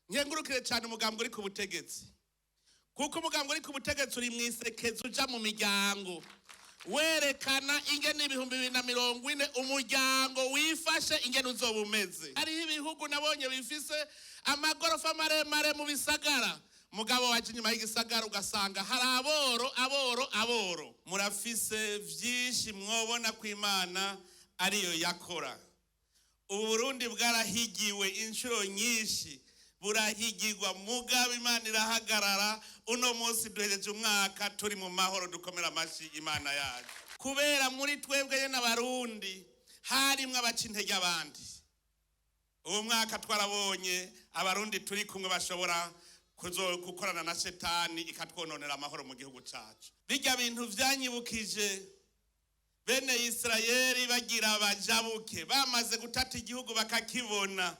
Nkengurukire cyane umugambwe uri ku butegetsi, kuko umugambwe uri ku butegetsi uri mwisekezo uja mu miryango werekana ingene 2040 umuryango wifashe ingene uzoba umeze. Hariho ibihugu nabonye bifise amagorofa maremare mu bisagara, mugabo waje inyuma y'igisagara ugasanga hari aboro. Murafise vyinshi mwobona ko Imana ariyo yakora. Uburundi bwarahigiwe inshuro nyinshi, burahigirwa mugabo Imana irahagarara. Uno munsi duhereje umwaka turi mu mahoro, dukomera amashi Imana yacu. Kubera muri twebwe ye n'abarundi harimwe abaca intege abandi. Uwo mwaka twarabonye abarundi turi kumwe bashobora gukorana na Shetani ikatwononera amahoro mu gihugu cacu. Bijya bintu vyanyibukije bene Israeli bagira abajabuke, bamaze gutata igihugu bakakibona,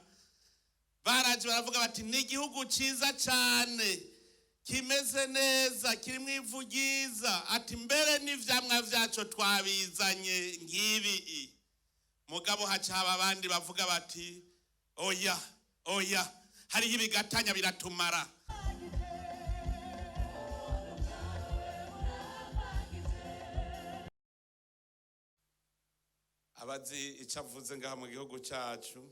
baraje baravuga bati ni igihugu ciza cyane, kimeze neza, kirimo ivu ryiza, ati mbere n'ivyamwa vyaco twabizanye ngibi. Mugabo hacaba abandi bavuga bati oya hariho ibigatanya biratumara. Abazi icyo avuze ngaha mu gihugu cyacu,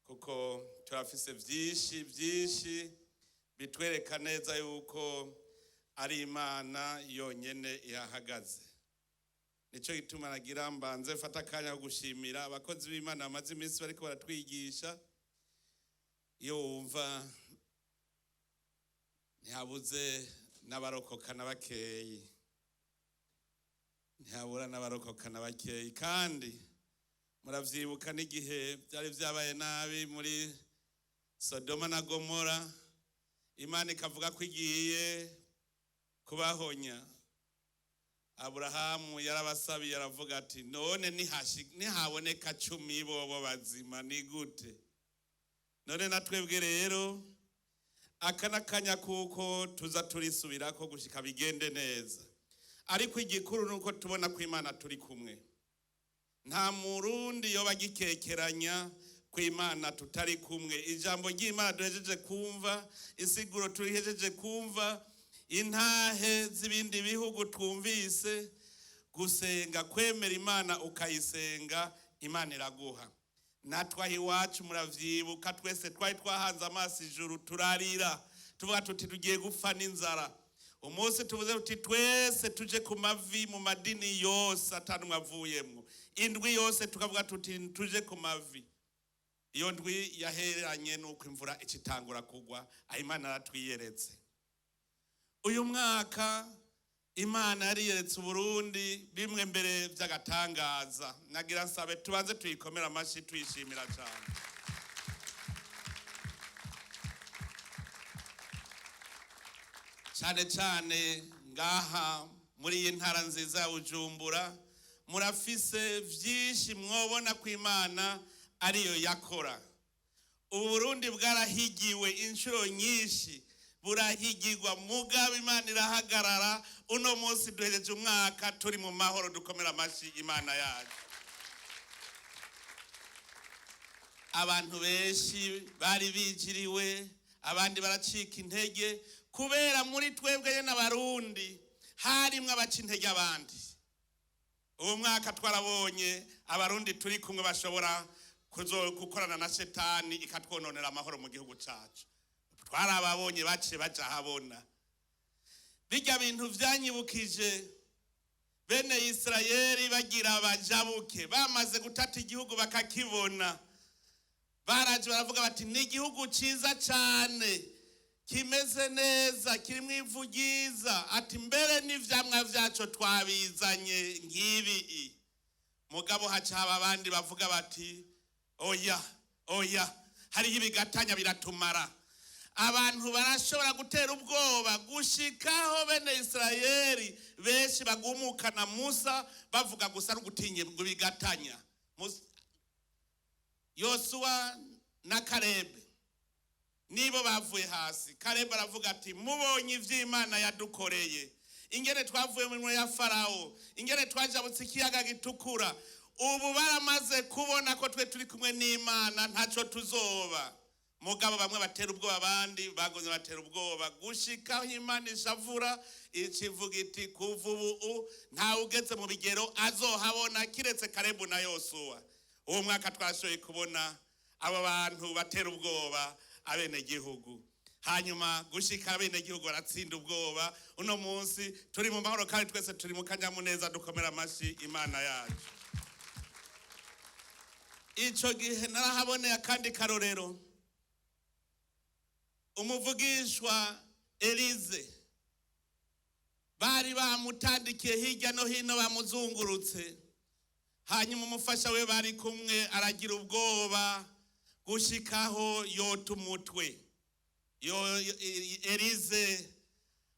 kuko turafise vyinshi bitwereka neza yuko ari Imana yonyene ihahagaze. Nico gituma nagira mbanze fata akanya ko gushimira abakozi b'Imana bamaze iminsi bariko baratwigisha. Iyo wumva ntihabuze n'abarokoka n'abakeyi, ntihabura n'abarokoka n'abakeyi. Kandi muravyibuka n'igihe byari vyabaye nabi muri Sodoma na Gomora, Imana ikavuga ko igiye kubahonya. Aburahamu yarabasabiye aravuga ati none nihaboneka 10 bobo bazima ni gute? None natwebwe rero akanakanya kuko tuza turisubirako gushika bigende neza. Ariko igikuru nuko tubona ko Imana turi kumwe. Nta murundi yoba gikekeranya ko Imana tutari kumwe. Ijambo ry'Imana duhejeje kumva, isiguro turihejeje kumva, intahe z'ibindi bihugu twumvise, gusenga kwemera Imana ukayisenga, Imana iraguha. Natwahi iwacu muravyibuka twese twari twahanze amaso ijuru turarira, tuvuga tuti tugiye gupfa n'inzara. Umunsi tuvuze tuti twese tuje ku mavi mu madini yose atanumwe avuyemwo, indwi yose tukavuga tuti tuje ku mavi. Iyo ndwi yaheranye nuko imvura icitangura kugwa, Imana aratwiyeretse. Uyu mwaka Imana yariyeretse Burundi bimwe mbere by'agatangaza. Nagira nsabe tubanze tuyikomera amashi tuyishimira cyane. Cyane ngaha muri iyi ntara nziza ya Bujumbura murafise vyinshi mwobona ko Imana ariyo yakora. Uburundi bwarahigiwe inshuro nyinshi, burahigirwa mugabo Imana irahagarara. Uno munsi duhereje umwaka turi mu mahoro, dukomera amashi Imana yacu. Abantu benshi bari bijiriwe, abandi baracika intege, kubera muri twebwe ye n'abarundi harimwe abaca intege abandi. Uwo mwaka twarabonye abarundi turi kumwe bashobora gukorana na Shetani ikatwononera amahoro mu gihugu cacu. Twarababonye bace baja habona. Bijya bintu vyanyibukije bene Israeli bagira abajabuke, bamaze gutata igihugu bakakibona, baraje baravuga bati ni igihugu ciza cyane, kimeze neza, kirimo ivu ryiza, ati mbere n'ivyamwa vyaco twabizanye ngibi. Mugabo hacaba abandi bavuga bati oya hariho ibigatanya biratumara. Abantu barashobora gutera ubwoba gushikaho bene Israeli benshi bagumukana Musa bavuga gusa ari gutinye bigatanya. Yosuwa na Kalebe nibo bavuye hasi. Kalebe aravuga ati mubonye ivy'Imana yadukoreye, ingene twavuye mu minwe ya Farao, ingene twajabutse ikiyaga gitukura, ubu baramaze kubona ko twe turi kumwe n'Imana ntaco tuzoba. mugabo bamwe batera ubwoba abandi bagomye batera ubwoba gushikaho Imana ishavura ikivuga iti kuva ubu ntawe ugeze mu bigero azohabona kiretse Kalebu na Yosuwa. Uwo mwaka twashoboye kubona abo bantu batera ubwoba abene gihugu, hanyuma gushika abene gihugu baratsinda ubwoba. Uno munsi turi mu mahoro kandi twese turi mu kanyamuneza, dukomera amashi Imana yacu. Ico gihe narahaboneye akandi karorero. Umuvugishwa Elize bari bamutandikiye hirya no hino bamuzungurutse, hanyuma umufasha we bari kumwe aragira ubwoba gushikaho yota umutwe. Elize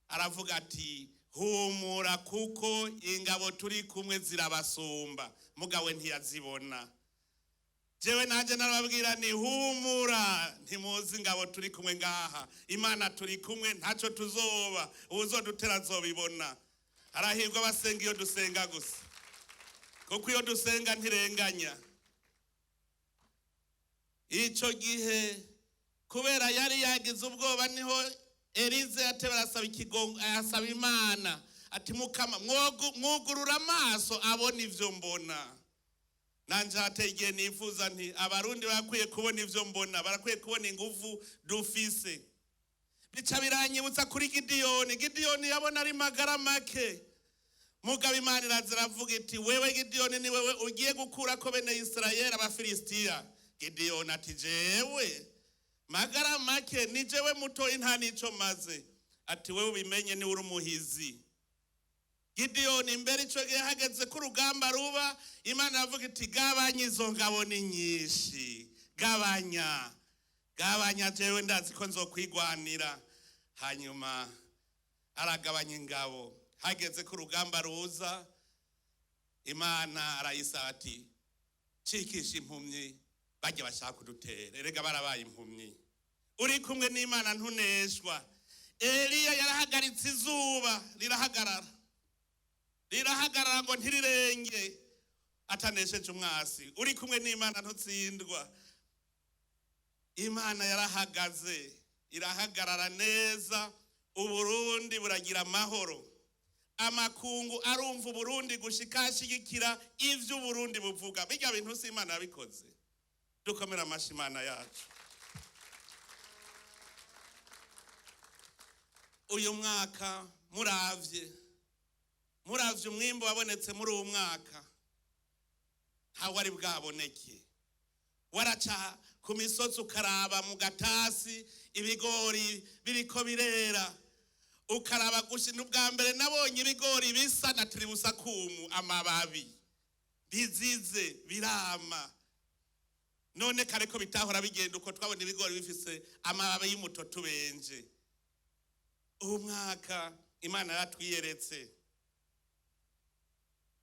aravuga ati humura kuko ingabo turi kumwe zirabasumba. Mugawe ntiyazibona. Jewe nanje narababwira ni humura, ntimuzi ingabo turi kumwe ngaha, Imana turi kumwe ntaco tuzoba, uzodutera zobibona. Arahirwa abasenga iyo dusenga gusa, kuko iyo dusenga ntirenganya. Ico gihe kubera yari yagize ubwoba niho Elize yatebera asaba ikigongo, asaba Imana ati Mukama mwugurura amaso abona ivyo mbona. Nanje hategeye nifuza nti abarundi bakwiye kubona ivyo mbona, barakwiye kubona inguvu dufise. Bica biranyibutsa kuri Gideyoni yabona ari magara make, mugabo Imana iravuga iti wewe Gideyoni ni wewe ugiye gukurako bene Israeli abafilisitiya. Gideyoni ati jewe magara make ni jewe mutoyi nta nico maze. Ati wewe ubimenye ni uri umuhizi. Gideyoni imbere ico gihe hageze ku rugamba ruba, Imana iravuga iti gabanya izo ngabo ni nyinshi, gabanya jewe ndazi ko nzokwigwanira. Hanyuma aragabanya ingabo. Hageze ku rugamba ruza, Imana arayisaba ati cikisha impumyi bajya bashaka kudutera, erega barabaye impumyi. Uri kumwe n'Imana ntuneshwa. Eliya yarahagaritse izuba rirahagarara ngo ntirirenge atanesheje umwasi. Uri kumwe n'Imana ntutsindwa. Imana yarahagaze irahagarara neza, Uburundi buragira amahoro. Amakungu arumva Uburundi gushikashigikira ivyo Uburundi buvuga. Bijya bintu si Imana yabikoze. Dukomera amashi Imana yacu. Uyu mwaka muravye umwimbo wabonetse muri uwo mwaka ntawe wari bwaboneke. Waraca ku misozi ukaraba mu gatasi ibigori biriko birera, ukaraba gushina. Ubwa mbere nabonye ibigori bisa na tiribusakumu, amababi bizize birama. None kare ko bitahora bigenda uko twabona ibigori bifise amababi y'umutoto benje. Uyu mwaka Imana yatwiyeretse.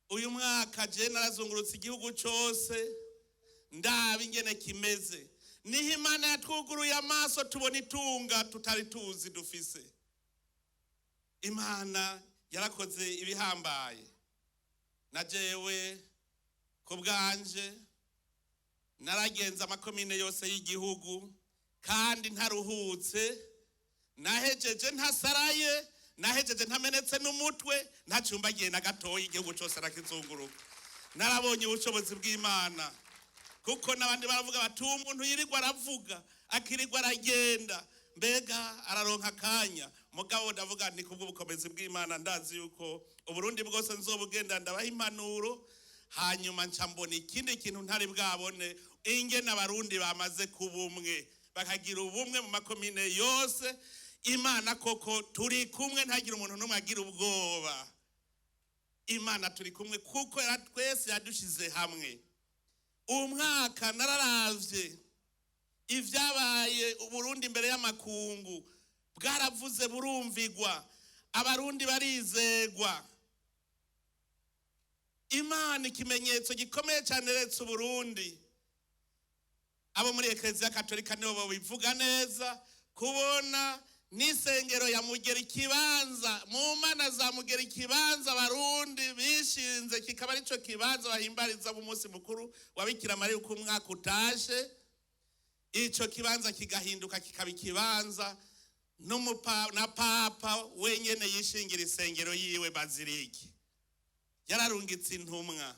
Uyu mwaka je narazungurutse igihugu cyose ndaba ingene kimeze. Niho Imana yatwuguruye amaso tubona itunga tutari tuzi dufise. Imana yarakoze ibihambaye. Na jewe kubwanje naragenza amakomine yose y'igihugu kandi ntaruhutse. Nahejeje ntasaraye, nahejeje ntamenetse n'umutwe, ntacumbagiye na gatoyi igihugu cyose arakizunguruka. Narabonye ubushobozi bw'Imana, kuko nabandi baravuga bati umuntu yirirwa aravuga akirirwa aragenda mbega araronka kanya. Mugabo ndavuga nti kubw'ubukomezi bw'Imana ndazi yuko Uburundi bwose nzobugenda ndabaha impanuro. Hanyuma ncambona ikindi kintu ntari bwabone, ingene abarundi bamaze kubumwe bakagira ubumwe mu makomine yose. Imana koko turi kumwe, ntagira umuntu n'umwe agira ubwoba. Imana turi kumwe kuko twese yadushize hamwe. Umwaka nararavye ivyabaye Uburundi imbere y'amakungu, bwaravuze burumvigwa, abarundi barizegwa. Imana ikimenyetso gikomeye cyane retse Uburundi. Abo muri Eklezia Katolika nibo bivuga neza, kubona n'isengero ya Mugera ikibanza mu mana za Mugera ikibanza abarundi bishinze kikaba arico kibanza bahimbariza mu munsi mukuru wa Bikira Mariya uko umwaka utashe. ico kibanza kigahinduka kikaba ikibanza na papa wenyene yishingira isengero yiwe baziliki. Yararungitse intumwa.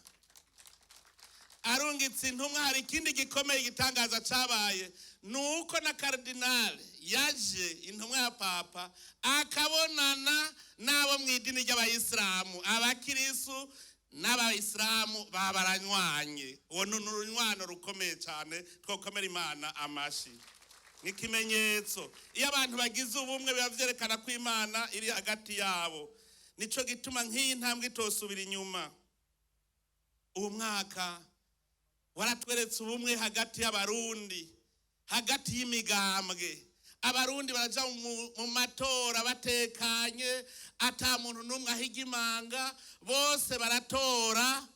Arungitse intumwa. Hari ikindi gikomeye gitangaza cabaye, nuko na kardinali yaje, intumwa ya papa, akabonana n'abo mw'idini ry'abayisilamu. Abakirisu n'abayisilamu babaranywanye. Uwo n'urunywano rukomeye cyane, twokomera Imana amashi. N'ikimenyetso, iyo abantu bagize ubumwe biba vyerekana ko Imana iri hagati yabo. Nico gituma nk'iyi ntambwe itosubira inyuma. Uwo mwaka waratweretse ubumwe hagati y'abarundi, hagati y'imigambwe. Abarundi baraja mu matora batekanye, ata muntu n'umwe ahiga imanga, bose baratora.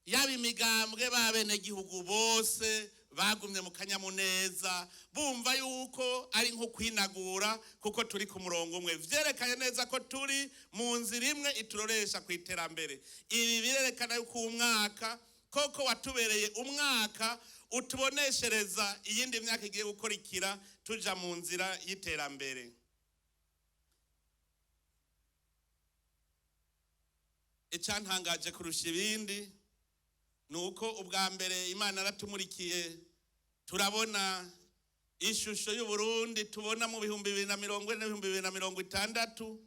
Yaba imigambwe babene gihugu bose bagumye mu kanyamuneza, bumva yuko ari nko kwinagura kuko turi ku murongo umwe. Vyerekanye neza ko turi mu nzira imwe ituroresha ku iterambere. Ibi birerekana yuko umwaka koko watubereye umwaka utuboneshereza iyindi myaka igiye gukurikira tuja mu nzira y'iterambere. Icantangaje kurusha ibindi nuko ubwa mbere Imana aratumurikiye, turabona ishusho y'u Burundi tubona mu 2040 na 2060,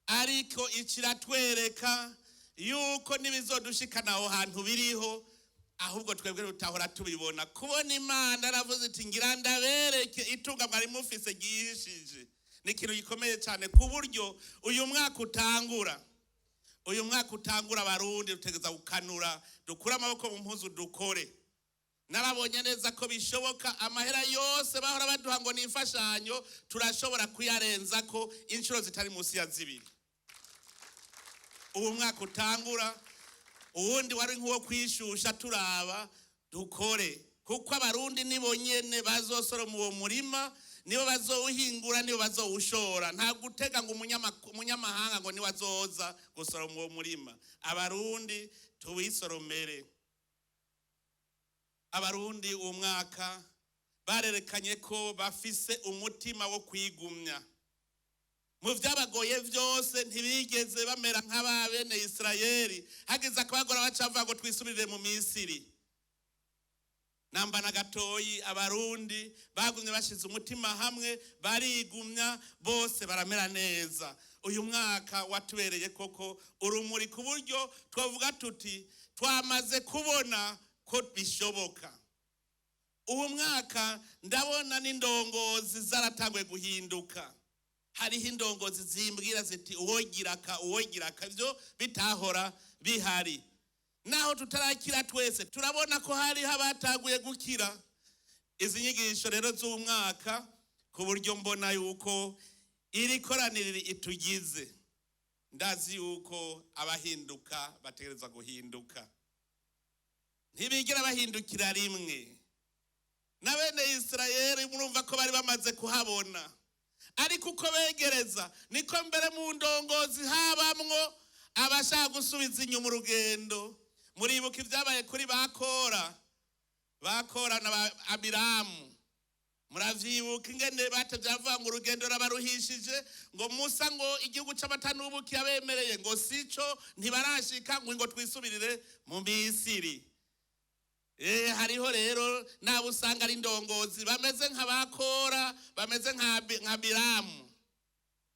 ariko ikiratwereka yuko nibizodushikana aho hantu biriho, ahubwo twebwe rutahora tubibona. Kubona Imana aravuze iti ngira ndabereke itunga mwari mufise gihishije, ni ikintu gikomeye cyane, ku buryo uyu mwaka utangura Abarundi dutegeza gukanura, dukura amaboko mu mpuzu dukore. Narabonye neza ko bishoboka, amahera yose bahora baduha ngo n'imfashanyo turashobora kuyarenza ko inshuro zitari munsi ya 2. Uwo mwaka utangura, uwundi wari nk'uwo kwishusha turaba dukore, kuko Abarundi nibo nyene bazosoroma uwo murima, nibo bazowuhingura, nibo bazowushora. Nta gutega ngo umunyamahanga ngo ni wazoza gusoroma uwo murima. Abarundi tuwisoromere. Abarundi uwo mwaka barerekanye ko bafise umutima wo kwigumya. Mu vyabagoye vyose ntibigeze bamera nk'ababene Israeli, hageze akabagora bacavuga ngo twisubirire mu Misiri. Namba na gatoyi Abarundi bagumye bashize umutima hamwe, barigumya, bose baramera neza. Uyu mwaka watubereye koko urumuri, ku buryo twavuga tuti twamaze kubona ko bishoboka. Uwo mwaka ndabona n'indongozi zaratangwe guhinduka. Hariho indongozi zimbwira ziti uwogiraka ivyo bitahora bihari. Naho tutarakira twese turabona ko hari habataguye gukira. Izi nyigisho rero z'umwaka, ku buryo mbona yuko iri koraniriri itugize, ndazi yuko abahinduka bategereza guhinduka. Ntibigira bahindukira rimwe. Na bene Israeli murumva ko bari bamaze kuhabona, ariko uko begereza niko mbere mu ndongozi habamwo abashaka gusubiza inyuma urugendo. Muribuka ibyabaye kuri bakora na Abiramu. Muravyibuka ingene batavyavuga ngo urugendo rabaruhishije, ngo Musa ngo igihugu c'amata n'ubuki yabemereye ngo sico ntibarashika, ngo twisubirire mu Misiri. Hariho rero nabo usanga ari ndongozi bameze nk'abakora, bameze nka Abiramu.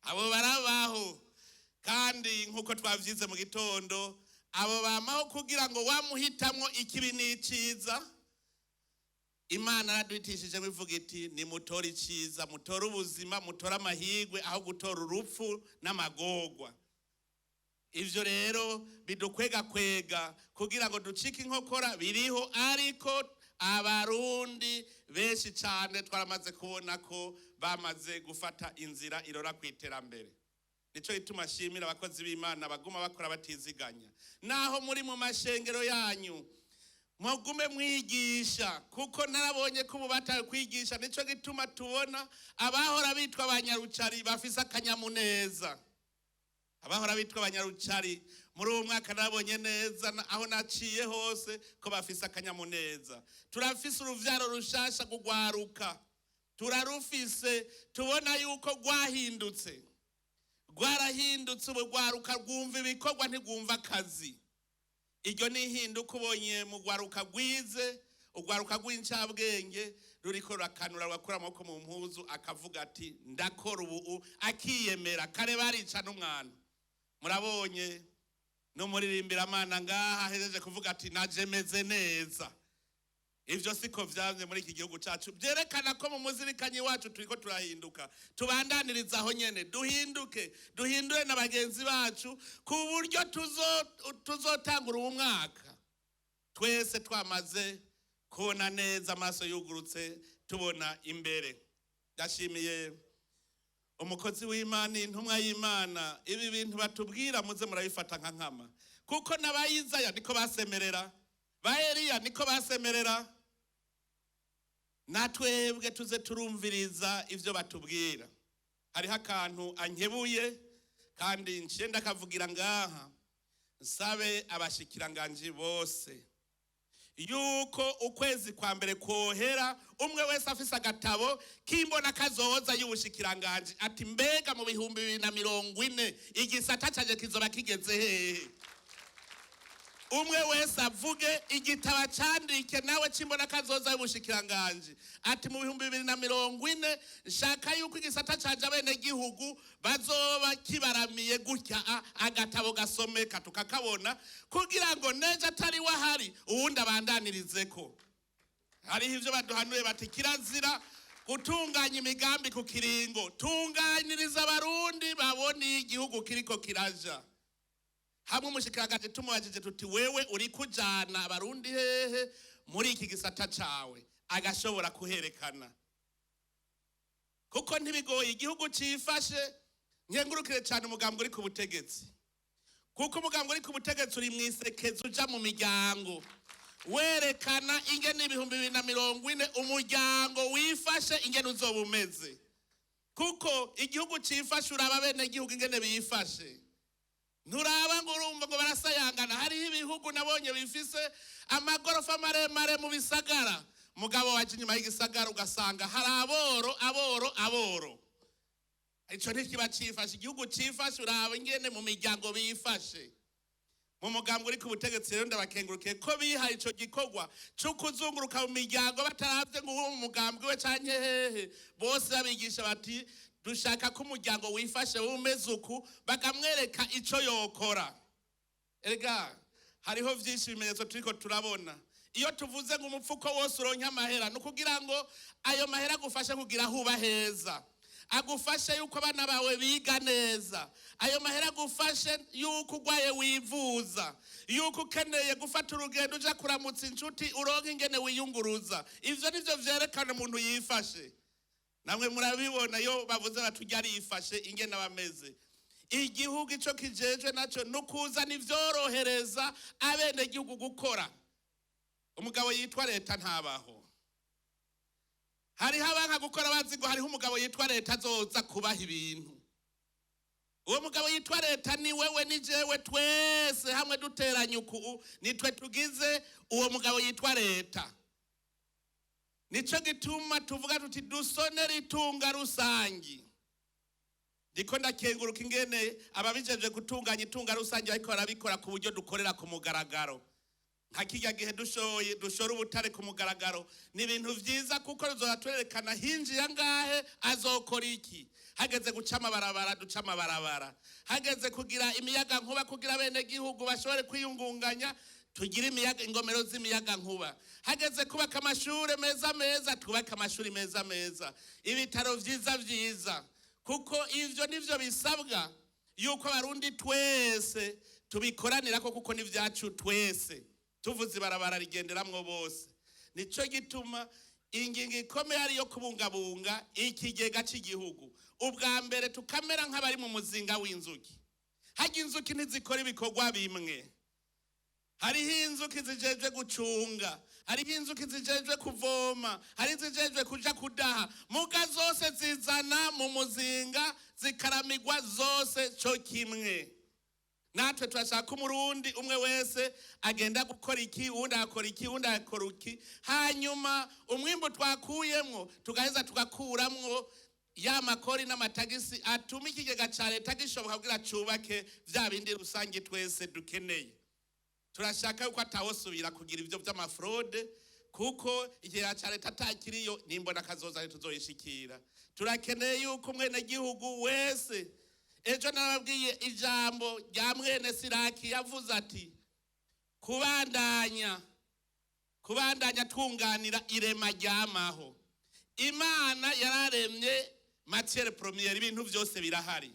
Abo barabaho, kandi nkuko twavyize mu gitondo, abo bamaho kugira ngo wamuhitamwo ikibi n'iciza. Imana araduhitishije bivuga iti ni mutora iciza, mutora ubuzima, mutora amahigwe aho gutora urupfu n'amagorwa. Ivyo rero bidukwega kugira ngo ducike inkokora biriho, ariko Abarundi benshi cyane twaramaze kubona ko bamaze gufata inzira irora ku iterambere. Nico gituma shimira abakozi b'Imana baguma bakora batiziganya. Naho muri mu mashengero yanyu mugume mwigisha, kuko narabonye ko bataye kwigisha. Nico gituma tubona abahora bitwa abanyarucari bafise akanyamuneza. Abahora bitwa abanyarucari muri uwo mwaka nabonye neza aho naciye hose ko bafise akanyamuneza. Turafise uruvyaro rushasha kugwaruka, turarufise, tubona yuko rwahindutse, rwarahindutse. Ubugwaruka rwumva ibikorwa ntigwumva akazi. Iryo ni ihinduka ubonye mu gwaruka rwize, ugwaruka rw'incabwenge ruriko rurakanura, rugakura amaboko mu mpuzu, akavuga ati ndakora ubu, akiyemera. Kare barica n'umwana, murabonye n'umuririmbira Mana ngaha ahejeje kuvuga ati naje meze neza. Ivyo siko vyamye muri iki gihugu cacu, byerekana ko mu muzirikanyi wacu turiko turahinduka. Tubandaniriza aho nyene, duhindure na bagenzi bacu ku buryo tuzotangura uwo mwaka twese twamaze kubona neza, amaso yugurutse, tubona imbere. Ndashimiye umukozi w'Imana, intumwa y'Imana. Ibi bintu batubwira muze murabifata nka nkama, kuko n'abayizaya niko basemerera, ba Eliya niko basemerera. Natwebwe tuze turumviriza ivyo batubwira. Hariho akantu ankebuye kandi nciye ndakavugira ngaha, nsabe abashikiranganje bose yuko ukwezi kwa mbere kohera umwe wese afise agatabo kimbona kazoza y'ubushikiranganje, ati mbega mu 2040 igisata caje kizoba kigeze hehe. Umwe wese avuge igitaba candike nawe cimbona kazoza y'ubushikiranganje, ati mu 2040 nshaka yuko igisata caje abene gihugu bazoba kibaramiye gutya, agatabo gasomeka tukakabona, kugira ngo neje atari wahari uwundi abandaniririzeko. Hariho ivyo baduhanuye bati kirazira gutunganya imigambi ku kiringo, tunganiriza abarundi babone igihugu kiriko kiraja. Hamwe umushikiranganje tumubajije tuti wewe uri kujana abarundi hehe muri iki gisata cawe, agashobora kuherekana. Kuko ntibigoye, igihugu cifashe. Nkengurukire cyane umugambwe uri ku butegetsi, kuko umugambwe uri ku butegetsi uri mwisekezo uja mu miryango werekana ingene 2040 umuryango wifashe ingene uzoba umeze. Kuko igihugu cifashe uraba bene igihugu ingene bifashe, nturaba ngo urumva ngo barasayangana. Hariho ibihugu nabonye bifise amagorofa maremare mu bisagara, mugabo waje inyuma y'igisagara ugasanga hari aboro. Ico ntikiba cifashe. Igihugu cifashe uraba ingene mu miryango bifashe. Mu mugambwe uri ku butegetsi rero ndabakengurukiye ko bihaye ico gikorwa cyo kuzunguruka mu miryango bataravye ngo uwo mu mugambwe we canke hehe, bose babigisha bati dushaka ko umuryango wifashe umeze uku, bakamwereka ico yokora. Erega hariho vyinshi bimenyetso turiko turabona. Iyo tuvuze ngo umupfuko wose uronke amahera, nukugira ngo ayo mahera agufashe kugira huba heza, agufashe yuko abana bawe biga neza, ayo mahera agufashe yuko ugwaye wivuza, yuko ukeneye gufata urugendo uja kuramutsa inshuti uronke ingene wiyunguruza. Ivyo nivyo vyerekana umuntu yifashe. Namwe murabibona yo bavuze batujya arifashe ingene abameze. Igihugu ico kijejwe naco nukuzana ivyorohereza abene gihugu gukora. Umugabo yitwa leta ntabaho. Hariho abanka gukora bazi ngo hariho umugabo yitwa leta azoza kubaha ibintu. Uwo mugabo yitwa leta ni wewe ni jewe, twese hamwe duteranye uku nitwe tugize uwo mugabo yitwa leta. Nico gituma tuvuga tuti dusonera itunga rusangi. Ndiko ndakenguruka ingene ababijeje gutunganya itunga rusangi bariko barabikora ku buryo dukorera ku mugaragaro. Hakijya gihe dushora ubutare ku mugaragaro, ni ibintu vyiza kuko ruzoratwerekana hinjiye ngahe azokora iki. Hageze guca amabarabara duca amabarabara, hageze kugira imiyaga nkuba kugira bene gihugu bashobore kwiyungunganya tugira imiyaga, ingomero z'imiyaga nkuba. Hageze kubaka amashure meza twubaka amashuri meza, ibitaro vyiza, kuko ivyo nivyo bisabwa yuko abarundi twese tubikoranirako, kuko ni vyacu twese. Tuvuze ibarabara rigenderamwo bose. Nico gituma ingingo ikomeye ari yo kubungabunga ikigega cy'igihugu. Ubwa mbere tukamera nk'abari mu muzinga w'inzuki. Hajya inzuki ntizikora ibikorwa bimwe. Hariho inzuki zijejwe gucunga, hariho inzuki zijejwe kuvoma, hari zijejwe kuja kudaha. Muga zose zizana mu muzinga zikaramigwa zose cyo kimwe. natwe turashaka umurundi umwe wese agenda gukora iki, uwundi akora iki, uwundi akora iki, hanyuma umwimbo twakuyemwo tugaheza tugakuramwo ya makori n'amatagisi atuma ikigega ca leta gishoboka kugira cubake vya bindi rusange twese dukeneye. Turashaka yuko atawosubira kugira ivyo vy'amafraude, kuko ikigega ca leta atakiriyo nimbona kazoza tuzoyishikira. Turakeneye yuko umwenegihugu wese, ejo narababwiye ijambo rya mwene Siraki yavuze ati kubandanya twunganira irema ryamaho. Imana yararemye matière première, ibintu byose birahari.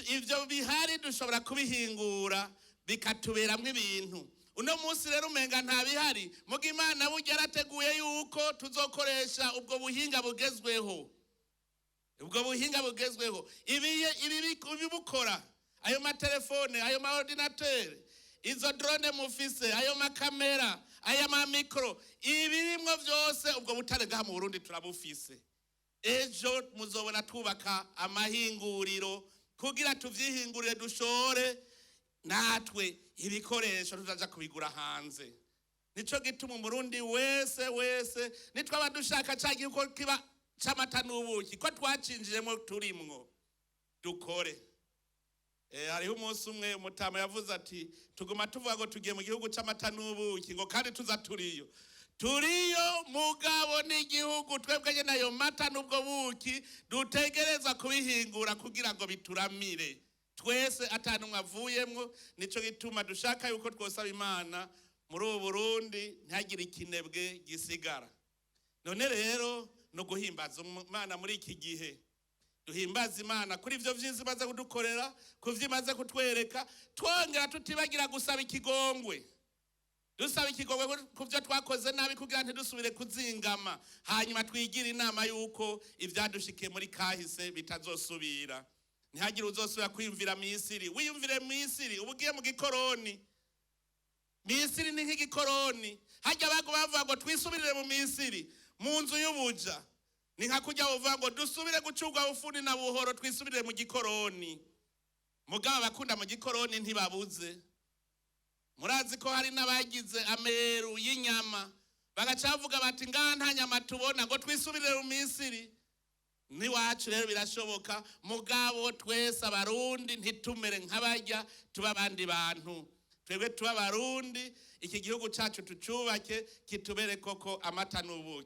Ivyo bihari dushobora kubihingura bikatuberamwe ibintu. Uno munsi rero umenga nta bihari, muga Imana burya yarateguye yuko tuzokoresha ubwo buhinga bugezweho. Ubwo buhinga bugezweho ibi bukora, ayo matelefone, ayo ma ordinateur, izo drone mufise, ayo makamera, aya ma micro, ibirimwo byose ubwo butare bwa mu Burundi turabufise. Ejo muzobona twubaka amahinguriro kugira tuvyihingurire dushore natwe ibikoresho tutaja kubigura hanze. Nico gituma umurundi wese nitwaba dushaka cagi uko kiba c'amata n'ubuki ko twacinjiremo turimwo dukore. Hariho umunsi umwe umutama yavuze ati tuguma tuvuga ngo tugiye mu gihugu c'amata n'ubuki ngo kandi tuza turiyo mugabo n'igihugu twebwe nayo mata n'ubwo buki dutegereza kubihingura kugira ngo bituramire twese atanumwe avuyemwo. Nico gituma dushaka yuko twosaba Imana muri ubu Burundi ntihagire ikinebwe gisigara. None rero no guhimbaza Imana muri iki gihe, duhimbaza Imana kuri ivyo vyiza imaze kudukorera, kuvyimaze kutwereka, twongera tutibagira gusaba ikigongwe. Dusaba ikigongwe kuvyo twakoze nabi kugira ntidusubire kuzingama, hanyuma twigira inama yuko ivyadushikiye muri kahise bitazosubira. Ntihagire uzosubira kwiyumvira Misiri. Wiyumvire Misiri ubugiye mu gikoroni. Misiri ni nk'igikoroni. Hajya bavuga ngo twisubirire mu Misiri mu nzu y'ubuja. Ni nka kujya uvuga ngo dusubire gucurwa ufuni na buhoro twisubirire mu gikoroni. Mugabo bakunda mu gikoroni ntibabuze. Murazi ko hari n'abagize ameru y'inyama bagacavuga bati ngaha nta nyama tubona ngo twisubirire mu Misiri. Ni wacu rero birashoboka, mugabo twese abarundi ntitumere nk'abarya, tuba abandi bantu. Twebwe tuba abarundi, iki gihugu cacu tucubake kitubere koko amata n'ubuki.